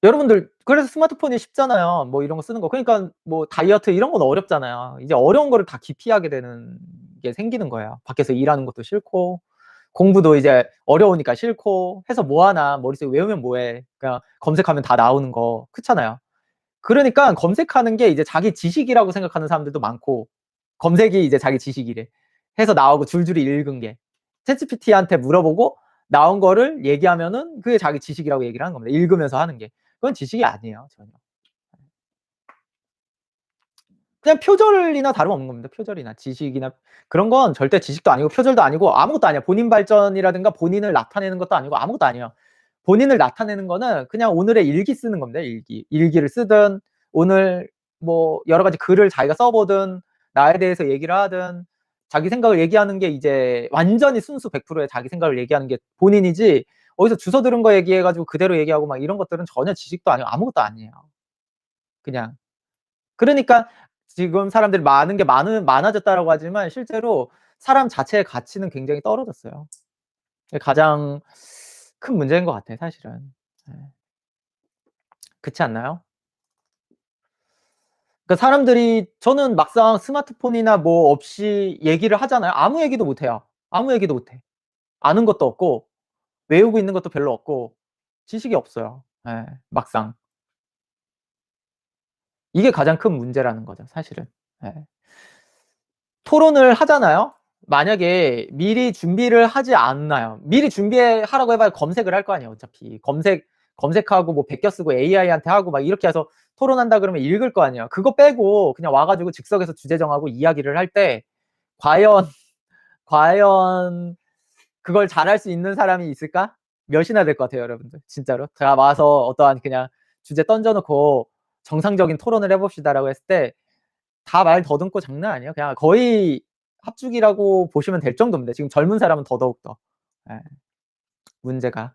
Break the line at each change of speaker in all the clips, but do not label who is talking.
여러분들 그래서 스마트폰이 쉽잖아요. 뭐 이런 거 쓰는 거. 그러니까 뭐 다이어트 이런 건 어렵잖아요. 이제 어려운 거를 다 기피하게 되는 게 생기는 거예요. 밖에서 일하는 것도 싫고 공부도 이제 어려우니까 싫고 해서 뭐 하나 머릿속에 외우면 뭐 해. 그냥 검색하면 다 나오는 거. 그렇잖아요. 그러니까 검색하는 게 이제 자기 지식이라고 생각하는 사람들도 많고 검색이 이제 자기 지식이래. 해서 나오고 줄줄이 읽은 게. 챗GPT한테 물어보고 나온 거를 얘기하면은 그게 자기 지식이라고 얘기를 하는 겁니다. 읽으면서 하는 게. 그건 지식이 아니에요, 전혀. 그냥 표절이나 다름없는 겁니다. 표절이나 지식이나 그런 건 절대 지식도 아니고 표절도 아니고 아무것도 아니야. 본인 발전이라든가 본인을 나타내는 것도 아니고 아무것도 아니에요. 본인을 나타내는 거는 그냥 오늘의 일기 쓰는 겁니다. 일기. 일기를 쓰든 오늘 뭐 여러 가지 글을 자기가 써보든 나에 대해서 얘기를 하든 자기 생각을 얘기하는 게 이제 완전히 순수 100%의 자기 생각을 얘기하는 게 본인이지 어디서 주워 들은 거 얘기해 가지고 그대로 얘기하고 막 이런 것들은 전혀 지식도 아니고 아무것도 아니에요. 그냥. 그러니까 지금 사람들이 많은 게 많아졌다라고 하지만 실제로 사람 자체의 가치는 굉장히 떨어졌어요. 그게 가장 큰 문제인 것 같아요, 사실은. 예. 그렇지 않나요? 그러니까 사람들이 저는 막상 스마트폰이나 뭐 없이 얘기를 하잖아요. 아무 얘기도 못 해요. 아무 얘기도 못 해. 아는 것도 없고 외우고 있는 것도 별로 없고 지식이 없어요. 예, 막상. 이게 가장 큰 문제라는 거죠, 사실은. 예. 토론을 하잖아요. 만약에 미리 준비를 하지 않나요. 미리 준비하라고 해 봐야 검색을 할 거 아니에요, 어차피. 검색하고 뭐 베껴 쓰고 AI한테 하고 막 이렇게 해서 토론한다 그러면 읽을 거 아니에요. 그거 빼고 그냥 와 가지고 즉석에서 주제 정하고 이야기를 할 때 과연 과연 그걸 잘할 수 있는 사람이 있을까? 몇이나 될 것 같아요, 여러분들. 진짜로. 다 와서 어떠한 그냥 주제 던져 놓고 "정상적인 토론을 해 봅시다."라고 했을 때 다 말 더듬고 장난 아니에요. 그냥 거의 합죽이라고 보시면 될 정도입니다. 지금 젊은 사람은 더더욱 더. 예. 문제가.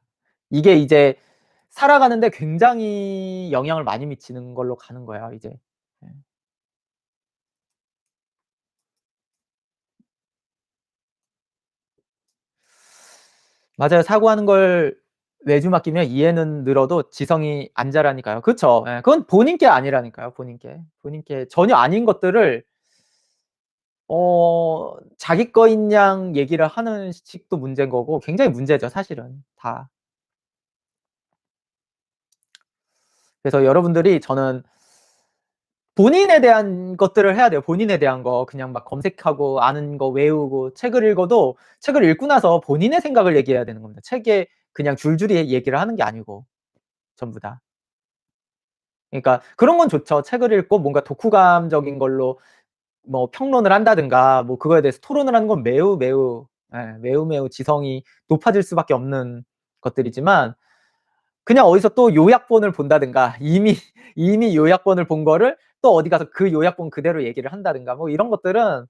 이게 이제 살아가는데 굉장히 영향을 많이 미치는 걸로 가는 거예요, 이제. 예. 맞아요. 사고하는 걸 외주 맡기면 이해는 늘어도 지성이 안 자라니까요. 그쵸. 예. 그건 본인 게 아니라니까요, 본인 게. 본인 게 전혀 아닌 것들을 자기 거인 양 얘기를 하는 식도 문제인 거고 굉장히 문제죠, 사실은 다. 그래서 여러분들이 저는 본인에 대한 것들을 해야 돼요. 본인에 대한 거. 그냥 막 검색하고 아는 거 외우고 책을 읽어도 책을 읽고 나서 본인의 생각을 얘기해야 되는 겁니다. 책에 그냥 줄줄이 얘기를 하는 게 아니고 전부 다. 그러니까 그런 건 좋죠. 책을 읽고 뭔가 독후감적인 걸로 뭐 평론을 한다든가 뭐 그거에 대해서 토론을 하는 건 매우 매우 지성이 높아질 수밖에 없는 것들이지만 그냥 어디서 또 요약본을 본다든가 이미 요약본을 본 거를 또 어디 가서 그 요약본 그대로 얘기를 한다든가 뭐 이런 것들은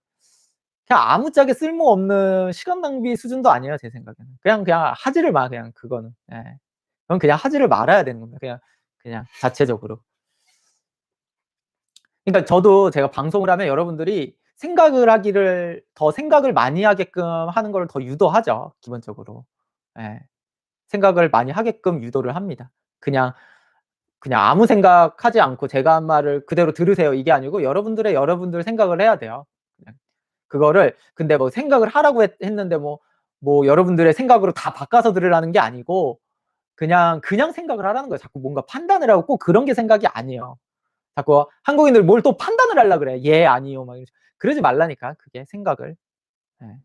그냥 아무짝에 쓸모없는 시간 낭비 수준도 아니에요, 제 생각에는. 그냥 하지를 마 그냥 그거는. 예. 그건 그냥 하지를 말아야 되는 겁니다. 그냥 자체적으로. 그러니까 저도 제가 방송을 하면 여러분들이 생각을 많이 하게끔 하는 걸 더 유도하죠, 기본적으로. 예. 생각을 많이 하게끔 유도를 합니다. 그냥 아무 생각하지 않고 제가 한 말을 그대로 들으세요 이게 아니고 여러분들 생각을 해야 돼요. 그냥 그거를 근데 뭐 생각을 하라고 했는데 뭐 여러분들의 생각으로 다 바꿔서 들으라는 게 아니고 그냥 생각을 하라는 거예요. 자꾸 뭔가 판단을 하고 꼭 그런 게 생각이 아니에요. 자꾸 한국인들 뭘 또 판단을 하려 그래. "예. 아니요." 막 그러지 말라니까 그게 생각을. 예.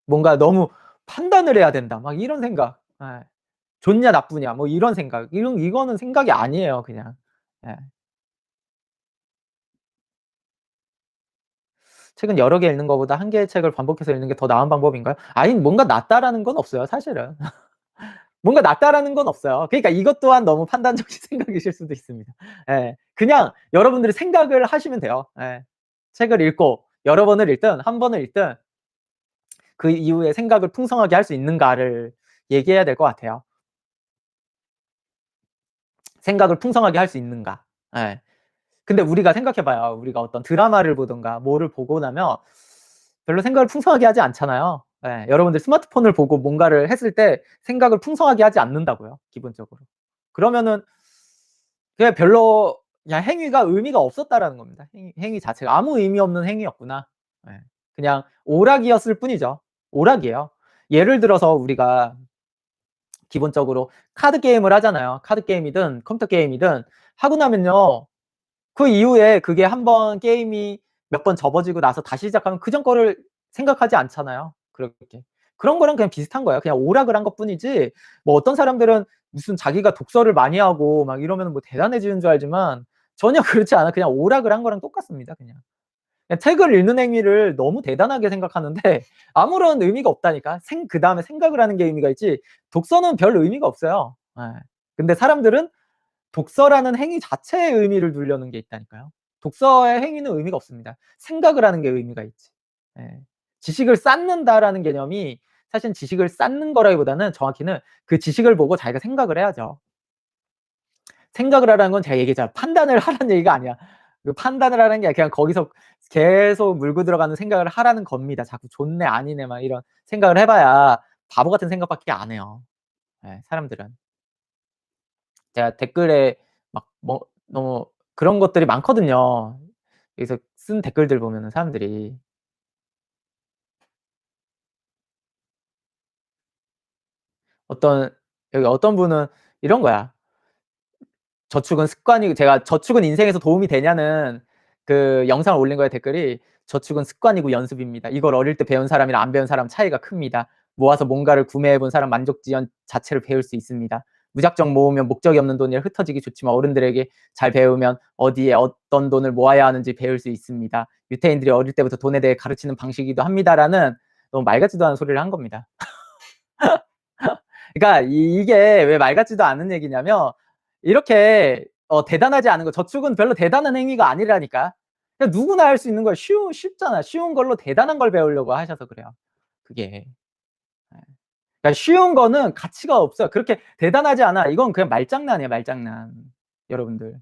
뭔가 너무 '판단을 해야 된다.' 막 이런 생각. 예. '좋냐 나쁘냐.' 뭐 이런 생각. 이거는 생각이 아니에요 그냥. 예. 책은 여러 개 읽는 것보다 한 개의 책을 반복해서 읽는 게 더 나은 방법인가요? 아니 뭔가 낫다라는 건 없어요 사실은. 뭔가 낫다라는 건 없어요. 그러니까 이것 또한 너무 판단적인 생각이실 수도 있습니다. 예. 그냥 여러분들이 생각을 하시면 돼요. 예. 책을 읽고 여러 번을 읽든 한 번을 읽든 그 이후에 생각을 풍성하게 할 수 있는가를 얘기해야 될 것 같아요. 생각을 풍성하게 할 수 있는가. 예. 근데 우리가 생각해 봐요. 우리가 어떤 드라마를 보든가 뭐를 보고 나면 별로 생각을 풍성하게 하지 않잖아요. 예. 여러분들 스마트폰을 보고 뭔가를 했을 때 생각을 풍성하게 하지 않는다고요, 기본적으로. 그러면은 그냥 별로 그냥 행위가 의미가 없었다라는 겁니다. 행위 자체가 아무 의미 없는 행위였구나. 예. 그냥 오락이었을 뿐이죠. 오락이에요. 예를 들어서 우리가 기본적으로 카드 게임을 하잖아요. 카드 게임이든 컴퓨터 게임이든 하고 나면요. 그 이후에 그게 한 번 게임이 몇 번 접어지고 나서 다시 시작하면 그전 거를 생각하지 않잖아요. 그렇게. 그런 거랑 그냥 비슷한 거예요. 그냥 오락을 한 것뿐이지 뭐 어떤 사람들은 무슨 자기가 독서를 많이 하고 막 이러면은 뭐 대단해지는 줄 알지만 전혀 그렇지 않아요. 그냥 오락을 한 거랑 똑같습니다 그냥. 그냥 책을 읽는 행위를 너무 대단하게 생각하는데 아무런 의미가 없다니까. 그다음에 생각을 하는 게 의미가 있지 독서는 별 의미가 없어요. 예. 근데 사람들은 독서라는 행위 자체에 의미를 두려는 게 있다니까요. 독서의 행위는 의미가 없습니다. 생각을 하는 게 의미가 있지. 예. 지식을 쌓는다라는 개념이 사실은 지식을 쌓는 거라기보다는 정확히는 그 지식을 보고 자기가 생각을 해야죠. 생각을 하라는 건 제가 얘기했잖아요. 판단을 하라는 얘기가 아니야. 그 판단을 하라는 게 아니라 그냥 거기서 계속 물고 들어가는 생각을 하라는 겁니다. 자꾸 좋네 아니네 막 이런 생각을 해 봐야 바보 같은 생각밖에 안 해요. 예 사람들은. 제가 댓글에 막 뭐 너무 그런 것들이 많거든요. 그래서 쓴 댓글들 보면은 사람들이 어떤 여기 어떤 분은 이런 거야. 저축은 습관이고 제가 "저축은 인생에서 도움이 되냐."는 그 영상을 올린 거에 댓글이 "저축은 습관이고 연습입니다. 이걸 어릴 때 배운 사람이랑 안 배운 사람 차이가 큽니다. 모아서 뭔가를 구매해 본 사람 만족지연 자체를 배울 수 있습니다. 무작정 모으면 목적이 없는 돈이라 흩어지기 좋지만 어른들에게 잘 배우면 어디에 어떤 돈을 모아야 하는지 배울 수 있습니다. 유태인들이 어릴 때부터 돈에 대해 가르치는 방식이기도 합니다."라는 너무 말 같지도 않은 소리를 한 겁니다. 그러니까 이게 왜 말 같지도 않은 얘기냐면 이렇게 대단하지 않은 거 저축은 별로 대단한 행위가 아니라니까. 그냥 누구나 할 수 있는 거예요. 쉽잖아. 쉬운 걸로 대단한 걸 배우려고 하셔서 그래요. 그게. 예. 그러니까 쉬운 거는 가치가 없어요. 그렇게 대단하지 않아. 이건 그냥 말장난이에요, 말장난. 여러분들.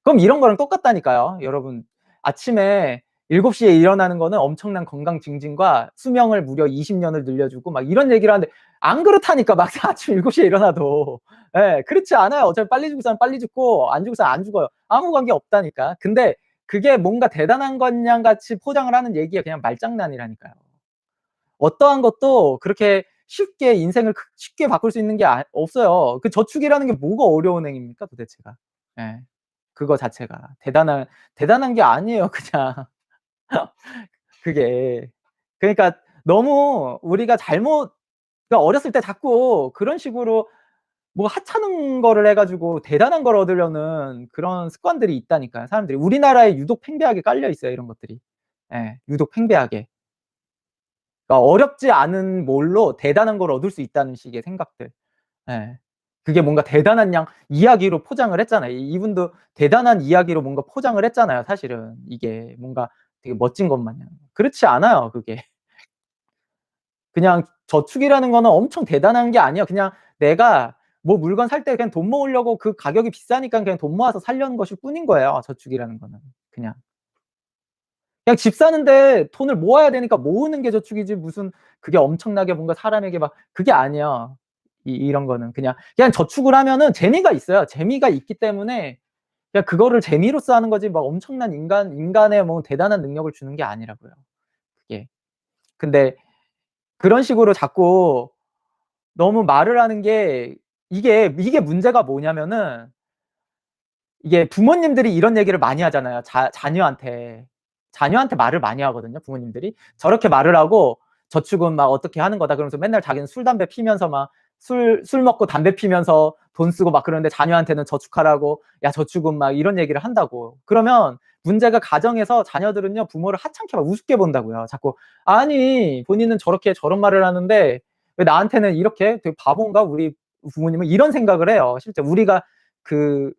그럼 이런 거랑 똑같다니까요. 여러분 아침에 7 시에 일어나는 거는 엄청난 건강 증진과 수명을 무려 20 년을 늘려주고 막 이런 얘기를 하는데 안 그렇다니까 막상 아침 7 시에 일어나도. 예. 그렇지 않아요. 어차피 빨리 죽을 사람은 빨리 죽고 안 죽을 사람은 안 죽어요. 아무 관계 없다니까. 근데 그게 뭔가 대단한 것 양 같이 포장을 하는 얘기가 그냥 말장난이라니까요. 어떠한 것도 그렇게 쉽게 인생을 쉽게 바꿀 수 있는 게 없어요. 그 저축이라는 게 뭐가 어려운 행위입니까 도대체가. 예. 그거 자체가. 대단한 게 아니에요 그냥. 그게. 그러니까 너무 우리가 잘못 그러니까 어렸을 때 자꾸 그런 식으로 뭐 하찮은 거를 해 가지고 대단한 걸 얻으려는 그런 습관들이 있다니까요 사람들이. 우리나라에 유독 팽배하게 깔려 있어요 이런 것들이. 예. 유독 팽배하게. 그러니까 어렵지 않은 뭘로 대단한 걸 얻을 수 있다는 식의 생각들. 예. 그게 뭔가 대단한 이야기로 포장을 했잖아요. 이분도 대단한 이야기로 뭔가 포장을 했잖아요 사실은. 이게 뭔가 되게 멋진 것 마냥. 그렇지 않아요 그게. 그냥 저축이라는 거는 엄청 대단한 게 아니에요. 그냥 내가 뭐 물건 살 때 그냥 돈 모으려고 그 가격이 비싸니까 그냥 돈 모아서 사려는 것일 뿐인 거예요 저축이라는 거는 그냥. 그냥 집 사는데 돈을 모아야 되니까 모으는 게 저축이지 무슨 그게 엄청나게 뭔가 사람에게 막 그게 아니에요. 이런 거는 그냥 저축을 하면은 재미가 있어요. 재미가 있기 때문에 그냥 그거를 재미로써 하는 거지 막 엄청난 인간의 뭐 대단한 능력을 주는 게 아니라고요 그게. 근데 그런 식으로 자꾸 너무 말을 하는 게 이게 문제가 뭐냐면은 이게 부모님들이 이런 얘기를 많이 하잖아요. 자녀한테. 자녀한테 말을 많이 하거든요, 부모님들이. 저렇게 말을 하고 "저축은 막 어떻게 하는 거다." 그러면서 맨날 자기는 술, 담배 피면서 막 술 먹고 담배 피면서 돈 쓰고 막 그러는데 자녀한테는 저축하라고 "야 저축은" 막 이런 얘기를 한다고. 그러면 문제가 가정에서 자녀들은요, 부모를 하찮게 막 우습게 본다고요. 자꾸 "아니 본인은 저렇게 저런 말을 하는데 왜 나한테는 이렇게 되게 바본가 우리 부모님은?" 이런 생각을 해요. 실제 우리가 그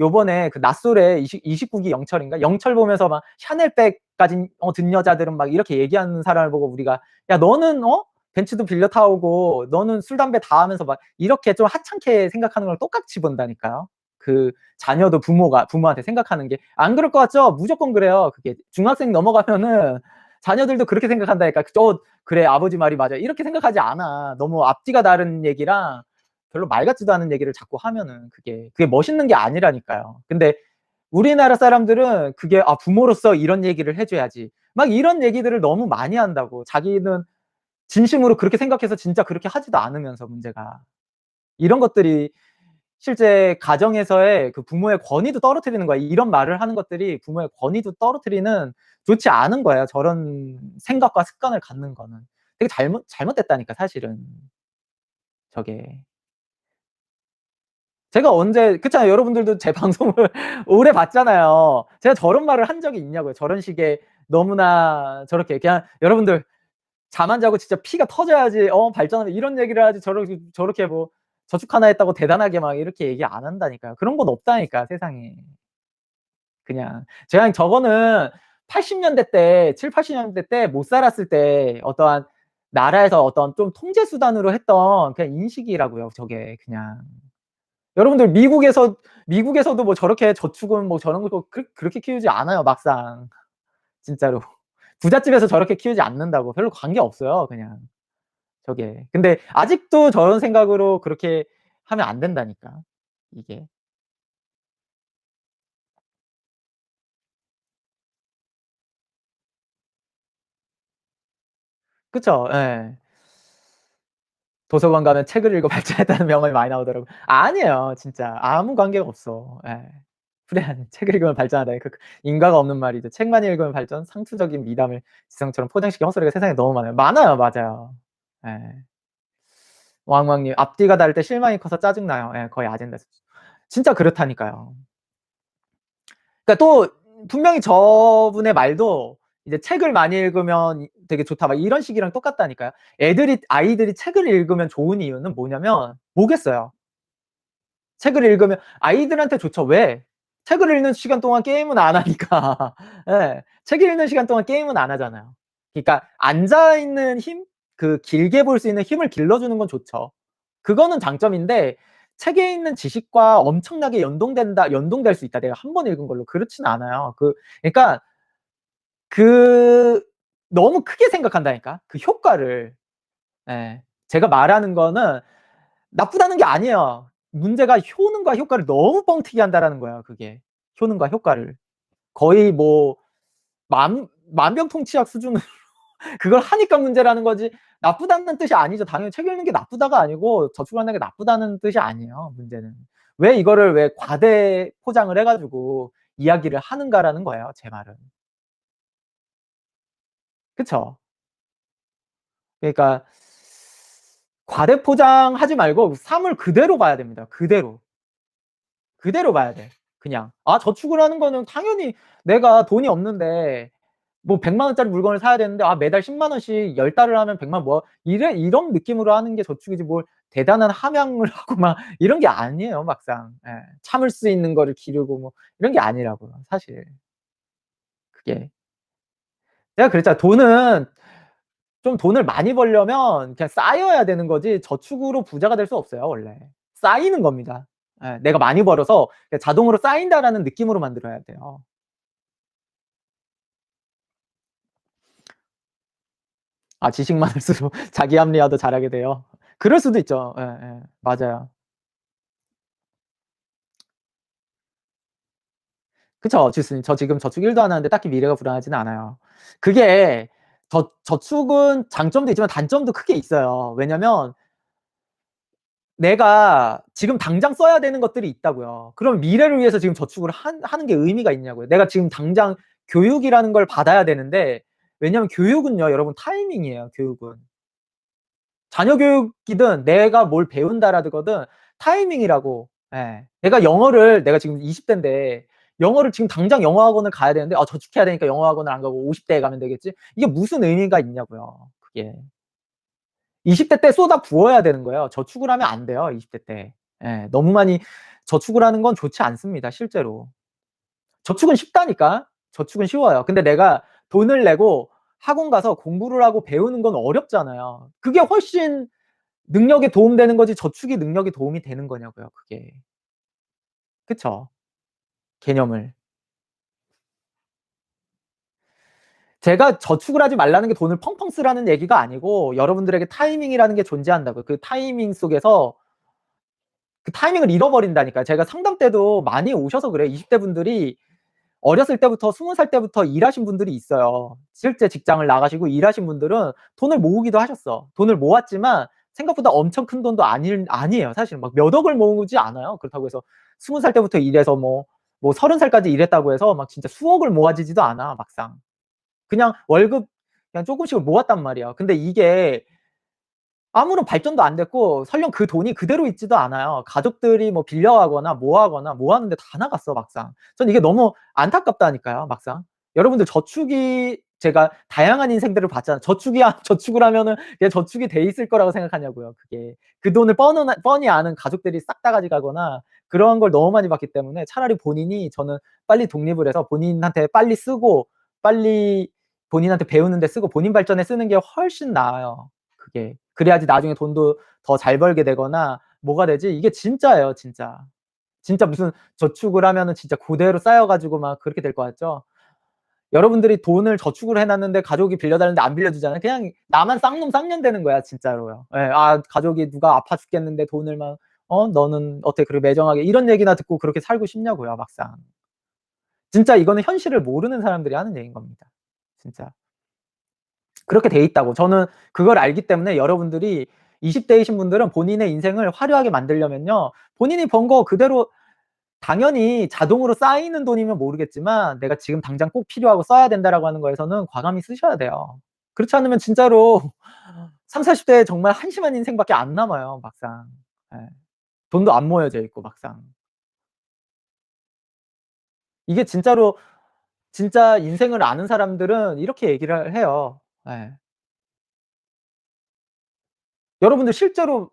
요번에 그 낮술에 29기 영철인가? 영철 보면서 막 샤넬백까지 든 여자들은 막 이렇게 얘기하는 사람을 보고 우리가 "야 너는 벤츠도 빌려 타오고 너는 술 담배 다 하면서" 막 이렇게 좀 하찮게 생각하는 거랑 똑같이 본다니까요. 그 자녀도 부모한테 생각하는 게. 안 그럴 것 같죠? 무조건 그래요. 그게 중학생 넘어가면은 자녀들도 그렇게 생각한다니까. "그래 아버지 말이 맞아." 이렇게 생각하지 않아. 너무 앞뒤가 다른 얘기랑 별로 말 같지도 않은 얘기를 자꾸 하면은 그게 멋있는 게 아니라니까요. 근데 우리나라 사람들은 그게 '아 부모로서 이런 얘기를 해 줘야지.' 막 이런 얘기들을 너무 많이 한다고. 자기는 진심으로 그렇게 생각해서 진짜 그렇게 하지도 않으면서 문제가. 이런 것들이 실제 가정에서의 그 부모의 권위도 떨어뜨리는 거야. 이런 말을 하는 것들이 부모의 권위도 떨어뜨리는 좋지 않은 거예요. 저런 생각과 습관을 갖는 거는. 되게 잘못됐다니까 사실은 저게. 제가 언제 그렇잖아요. 여러분들도 제 방송을 오래 봤잖아요. 제가 저런 말을 한 적이 있냐고요. 저런 식의 너무나 저렇게 그냥 여러분들 잠 안 자고 진짜 피가 터져야지 발전하면 이런 얘기를 하지 저렇게 뭐 저축 하나 했다고 대단하게 막 이렇게 얘기 안 한다니까요. 그런 건 없다니까 세상에. 그냥 제가 저거는 80년대 때 70-80 년대 때 못 살았을 때 어떠한 나라에서 어떤 좀 통제 수단으로 했던 그냥 인식이라고요 저게 그냥. 여러분들 미국에서도 뭐 저렇게 저축은 뭐 저런 거 그렇게 키우지 않아요 막상. 진짜로. 부잣집에서 저렇게 키우지 않는다고. 별로 관계없어요 그냥 저게. 근데 아직도 저런 생각으로 그렇게 하면 안 된다니까 이게. 그쵸. 예. 도서관 가면 책을 읽어 발전했다는 명언이 많이 나오더라고요. 아니에요 진짜. 아무 관계가 없어. 예. 불행한 책을 읽으면 발전하다. 인과가 없는 말이죠. 책만 읽으면 발전, 상투적인 미담을 지성처럼 포장시킨 헛소리가 세상에 너무 많아요. 많아요. 맞아요. 예. 왕왕님 앞뒤가 다를 때 실망이 커서 짜증나요. 예. 거의 아젠다죠. 진짜 그렇다니까요. 그러니까 또 분명히 저분의 말도 이제 "책을 많이 읽으면 되게 좋다." 막 이런 식이랑 똑같다니까요. 아이들이 책을 읽으면 좋은 이유는 뭐냐면 뭐겠어요. 책을 읽으면 아이들한테 좋죠. 왜? 책을 읽는 시간 동안 게임은 안 하니까. 예. 책 읽는 시간 동안 게임은 안 하잖아요. 그러니까 앉아 있는 힘? 그 길게 볼 수 있는 힘을 길러주는 건 좋죠. 그거는 장점인데 책에 있는 지식과 엄청나게 연동될 수 있다. 내가 한 번 읽은 걸로. 그렇진 않아요. 그러니까 그 너무 크게 생각한다니까. 그 효과를. 예. 제가 말하는 거는 나쁘다는 게 아니에요. 문제가 효능과 효과를 너무 뻥튀기 한다라는 거예요 그게. 효능과 효과를. 거의 뭐 만병통치약 수준으로 그걸 하니까 문제라는 거지 나쁘다는 뜻이 아니죠. 당연히 책 읽는 게 나쁘다가 아니고 저축하는 게 나쁘다는 뜻이 아니에요 문제는. 왜 과대 포장을 해 가지고 이야기를 하는가라는 거예요 제 말은. 그쵸? 그러니까 과대 포장하지 말고 삶을 그대로 봐야 됩니다 그대로. 그대로 봐야 돼. 그냥. 아 저축을 하는 거는 당연히 내가 돈이 없는데 뭐 100만 원짜리 물건을 사야 되는데 매달 10만 원씩 10 달을 하면 100만 모아 이런 느낌으로 하는 게 저축이지 뭘 대단한 함양을 하고 막 이런 게 아니에요 막상. 예. 참을 수 있는 거를 기르고 뭐 이런 게 아니라고요 사실. 그게. 내가 그랬잖아요. 돈을 많이 벌려면 그냥 쌓여야 되는 거지 저축으로 부자가 될 수 없어요 원래. 쌓이는 겁니다. 예. 내가 많이 벌어서 자동으로 쌓인다라는 느낌으로 만들어야 돼요. 지식 많을수록 자기 합리화도 잘하게 돼요. 그럴 수도 있죠. 예예. 맞아요. 그쵸. 저 지금 저축 1도 안 하는데 딱히 미래가 불안하지는 않아요. 그게 저축은 장점도 있지만 단점도 크게 있어요. 왜냐면 내가 지금 당장 써야 되는 것들이 있다고요. 그럼 미래를 위해서 지금 저축을 하는 게 의미가 있냐고요. 내가 지금 당장 교육이라는 걸 받아야 되는데 왜냐면 교육은요 여러분 타이밍이에요 교육은. 자녀 교육이든 내가 뭘 배운다라거든 타이밍이라고. 예. 내가 지금 20 대인데 영어를 지금 당장 영어 학원을 가야 되는데 저축해야 되니까 영어 학원을 안 가고 50 대에 가면 되겠지. 이게 무슨 의미가 있냐고요 그게. 20대 때 쏟아 부어야 되는 거예요. 저축을 하면 안 돼요 20대 때. 예. 너무 많이 저축을 하는 건 좋지 않습니다 실제로. 저축은 쉽다니까. 저축은 쉬워요. 근데 내가 돈을 내고 학원 가서 공부를 하고 배우는 건 어렵잖아요. 그게 훨씬 능력에 도움되는 거지 저축이 능력에 도움이 되는 거냐고요 그게. 그쵸? 개념을. 제가 저축을 하지 말라는 게 돈을 펑펑 쓰라는 얘기가 아니고 여러분들에게 타이밍이라는 게 존재한다고요. 그 타이밍 속에서 그 타이밍을 잃어버린다니까요. 제가 상담 때도 많이 오셔서 그래요. 20대 분들이 어렸을 때부터 20살 때부터 일하신 분들이 있어요. 실제 직장을 나가시고 일하신 분들은 돈을 모으기도 하셨어. 돈을 모았지만 생각보다 엄청 큰 돈도 아니에요. 사실은 막 몇 억을 모으지 않아요. 그렇다고 해서 20살 때부터 일해서 뭐 30살까지 일했다고 해서 막 진짜 수억을 모아지지도 않아 막상. 그냥 월급 그냥 쪼끔씩을 모았단 말이야. 근데 이게 아무런 발전도 안 됐고 설령 그 돈이 그대로 있지도 않아요. 가족들이 뭐 빌려가거나 뭐 하거나 뭐 하는데 다 나갔어 막상. 전 이게 너무 안타깝다니까요 막상. 여러분들 저축이 제가 다양한 인생들을 봤잖아요. 저축을 하면은 그냥 저축이 돼 있을 거라고 생각하냐고요 그게. 그 돈을 뻔히 아는 가족들이 싹 다 가져가거나 그런 걸 너무 많이 봤기 때문에 차라리 본인이 저는 빨리 독립을 해서 본인한테 빨리 쓰고 빨리 본인한테 배우는 데 쓰고 본인 발전에 쓰는 게 훨씬 나아요 그게. 그래야지 나중에 돈도 더 잘 벌게 되거나 뭐가 되지 이게 진짜예요 진짜. 진짜 무슨 저축을 하면은 진짜 고대로 쌓여 가지고 막 그렇게 될 것 같죠? 여러분들이 돈을 저축을 해 놨는데 가족이 빌려 달라는데 안 빌려 주잖아요. 그냥 나만 쌍놈 쌍년 되는 거야 진짜로요. 예. 아 가족이 누가 아파 죽겠는데 돈을 막 너는 어떻게 그렇게 매정하게 이런 얘기나 듣고 그렇게 살고 싶냐고요 막상. 진짜 이거는 현실을 모르는 사람들이 하는 얘기인 겁니다. 진짜. 그렇게 돼 있다고. 저는 그걸 알기 때문에 여러분들이 20 대이신 분들은 본인의 인생을 화려하게 만들려면요. 본인이 번 거 그대로 당연히 자동으로 쌓이는 돈이면 모르겠지만 '내가 지금 당장 꼭 필요하고 써야 된다.'라고 하는 거에서는 과감히 쓰셔야 돼요. 그렇지 않으면 진짜로 30-40 대에 정말 한심한 인생밖에 안 남아요 막상. 예. 돈도 안 모여져 있고 막상. 이게 진짜로 진짜 인생을 아는 사람들은 이렇게 얘기를 해요. 예. 여러분들 실제로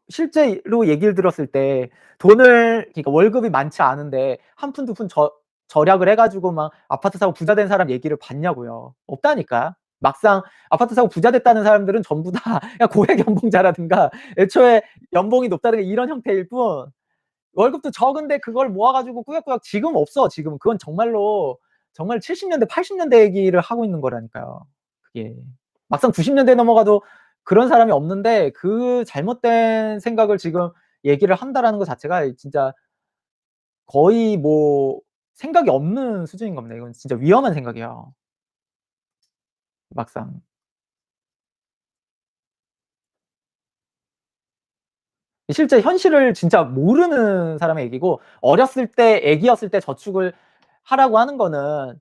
얘기를 들었을 때 돈을 그러니까 월급이 많지 않은데 한 푼 두 푼 절약을 해 가지고 막 아파트 사고 부자 된 사람 얘기를 봤냐고요. 없다니까. 막상 아파트 사고 부자 됐다는 사람들은 전부 다 그냥 고액 연봉자라든가 애초에 연봉이 높다든가 이런 형태일 뿐 월급도 적은데 그걸 모아 가지고 꾸역꾸역 지금 없어 지금은. 그건 정말로 정말 70 년대 80 년대 얘기를 하고 있는 거라니까요 그게. 막상 90 년대 넘어가도 그런 사람이 없는데 그 잘못된 생각을 지금 얘기를 한다라는 거 자체가 진짜 거의 뭐 생각이 없는 수준인 겁니다. 이건 진짜 위험한 생각이에요 막상. 실제 현실을 진짜 모르는 사람의 얘기고 어렸을 때 애기였을 때 저축을 하라고 하는 거는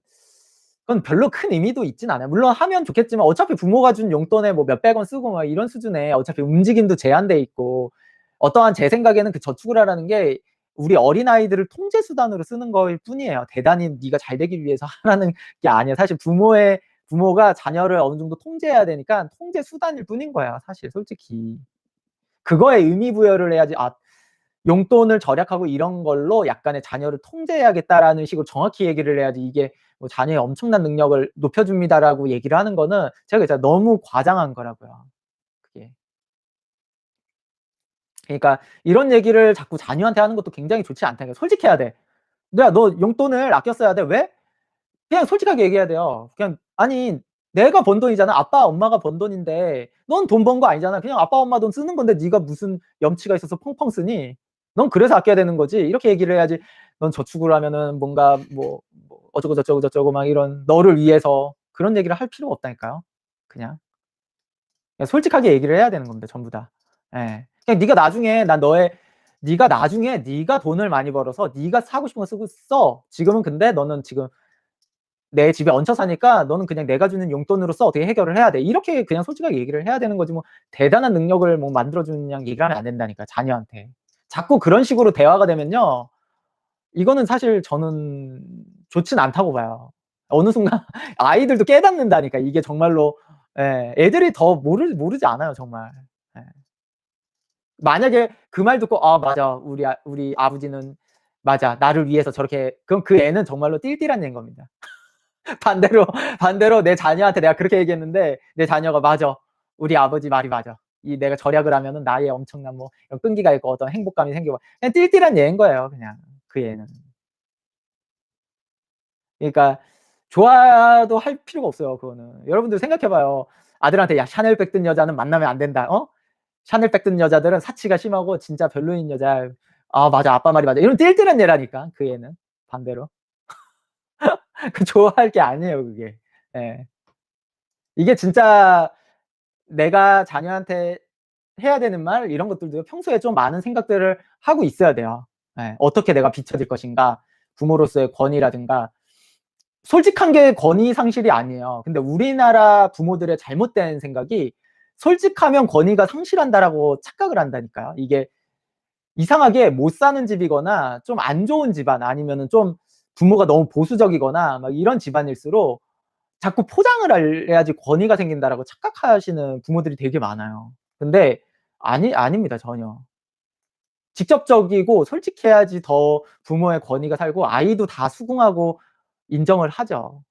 그건 별로 큰 의미도 있진 않아요. 물론 하면 좋겠지만 어차피 부모가 준 용돈에 뭐 몇백 원 쓰고 막 이런 수준에 어차피 움직임도 제한돼 있고 어떠한 제 생각에는 그 저축을 하라는 게 우리 어린아이들을 통제 수단으로 쓰는 거일 뿐이에요. 대단히 네가 잘 되기 위해서 하라는 게 아니에요. 사실 부모가 자녀를 어느 정도 통제해야 되니까 통제 수단일 뿐인 거예요 사실 솔직히. 그거에 의미 부여를 해야지 '아 용돈을 절약하고 이런 걸로 약간의 자녀를 통제해야겠다.'라는 식으로 정확히 얘기를 해야지 이게 뭐 "자녀의 엄청난 능력을 높여 줍니다."라고 얘기를 하는 거는 제가 그랬잖아요. 너무 과장한 거라고요 그게. 그러니까 이런 얘기를 자꾸 자녀한테 하는 것도 굉장히 좋지 않다니까. 솔직해야 돼. "야 너 용돈을 아껴 써야 돼. 왜?" 그냥 솔직하게 얘기해야 돼요. 그냥 아니 내가 번 돈이잖아. 아빠 엄마가 번 돈인데 넌 돈 번 거 아니잖아. 그냥 아빠 엄마 돈 쓰는 건데 네가 무슨 염치가 있어서 펑펑 쓰니? 넌 그래서 아껴야 되는 거지. 이렇게 얘기를 해야지 넌 저축을 하면은 뭔가 뭐 어쩌고 저쩌고 저쩌고 막 이런 너를 위해서 그런 얘기를 할 필요가 없다니까요. 그냥. 그냥 솔직하게 얘기를 해야 되는 겁니다 전부 다. 예. 그냥 네가 나중에 네가 돈을 많이 벌어서 네가 사고 싶은 거 쓰고 써. 지금은 근데 너는 지금 내 집에 얹혀 사니까 너는 그냥 내가 주는 용돈으로 써. 어떻게 해결을 해야 돼. 이렇게 그냥 솔직하게 얘기를 해야 되는 거지 뭐 대단한 능력을 뭐 만들어 주는 양 얘기를 하면 안 된다니까요, 자녀한테. 자꾸 그런 식으로 대화가 되면요. 이거는 사실 저는 좋진 않다고 봐요. 어느 순간 아이들도 깨닫는다니까. 이게 정말로 예. 애들이 더 모르지 않아요, 정말. 예. 만약에 그 말 듣고 '아 맞아. 우리 아버지는 맞아. 나를 위해서 저렇게' 그럼 그 애는 정말로 띨띨한 애인 겁니다. 반대로 내 자녀한테 내가 그렇게 얘기했는데 내 자녀가 "맞아. 우리 아버지 말이 맞아. 이 내가 절약을 하면은 나의 엄청난 뭐 이런 끈기가 있고 어떤 행복감이 생기고" 그냥 띨띨한 얘인 거예요 그냥 그 애는. 그러니까 좋아도 할 필요가 없어요 그거는. 여러분들 생각해 봐요. 아들한테 "야 샤넬백 든 여자는 만나면 안 된다." 샤넬백 든 여자들은 사치가 심하고 진짜 별로인 여자야. 아 맞아. 아빠 말이 맞아. 이런 띨띨한 애라니까 그 애는 반대로. 그 좋아할 게 아니에요 그게. 예. 이게 진짜 내가 자녀한테 해야 되는 말 이런 것들도 평소에 좀 많은 생각들을 하고 있어야 돼요. 예. '어떻게 내가 비춰질 것인가.' 부모로서의 권위라든가 솔직한 게 권위 상실이 아니에요. 근데 우리나라 부모들의 잘못된 생각이 '솔직하면 권위가 상실한다.'라고 착각을 한다니까요. 이게 이상하게 못 사는 집이거나 좀 안 좋은 집안 아니면은 좀 부모가 너무 보수적이거나 막 이런 집안일수록 자꾸 '포장을 해야지 권위가 생긴다.'라고 착각하시는 부모들이 되게 많아요. 근데 아닙니다 전혀. 직접적이고 솔직해야지 더 부모의 권위가 살고 아이도 다 수긍하고 인정을 하죠.